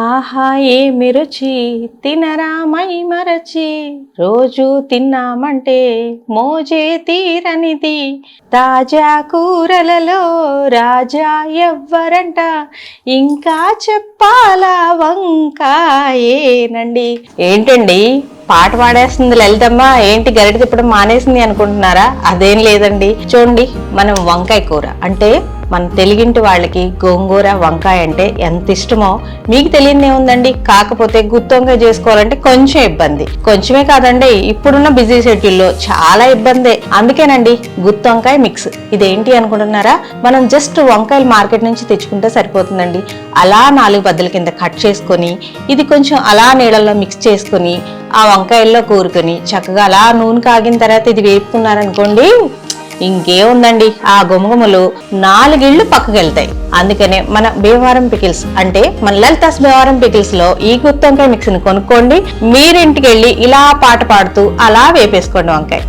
ఆహా ఏమి రుచి తినరా మై మరచి రోజు తిన్నామంటే మోజే తీరనిది తాజా కూరలలో రాజా ఎవ్వరంట ఇంకా చెప్పాలా వంకాయేనండి. ఏంటండి పాట పాడేస్తుంది లలితమ్మ, ఏంటి గరిట తిప్పడం మానేసింది అనుకుంటున్నారా? అదేం లేదండి. చూడండి, మనం వంకాయ కూర అంటే మన తెలుగింటి వాళ్ళకి గోంగూర వంకాయ అంటే ఎంత ఇష్టమో మీకు తెలియనే ఉందండి. కాకపోతే గుత్తొంకాయ చేసుకోవాలంటే కొంచెం ఇబ్బంది. కొంచెమే కాదండి, ఇప్పుడున్న బిజీ షెడ్యూల్లో చాలా ఇబ్బందే. అందుకేనండి గుత్తొంకాయ మిక్స్. ఇదేంటి అనుకుంటున్నారా? మనం జస్ట్ వంకాయలు మార్కెట్ నుంచి తెచ్చుకుంటే సరిపోతుందండి. అలా 4 బద్దల కింద కట్ చేసుకొని ఇది కొంచెం అలా నీళ్ళల్లో మిక్స్ చేసుకొని ఆ వంకాయల్లో కూరుకొని చక్కగా అలా నూనె కాగిన తర్వాత ఇది వేపుకున్నారనుకోండి, ఇంకేముందండి, ఆ గుమగుమలు 4 ఇళ్ళు పక్కకి వెళ్తాయి. అందుకనే మన భీమవరం పికిల్స్ అంటే మన లలితాస్ భీమవరం పికిల్స్ లో ఈ గుత్తొంకాయ మిక్స్ ని కొనుక్కోండి. మీరింటికి వెళ్ళి ఇలా పాట పాడుతూ అలా వేపేసుకోండి వంకాయ.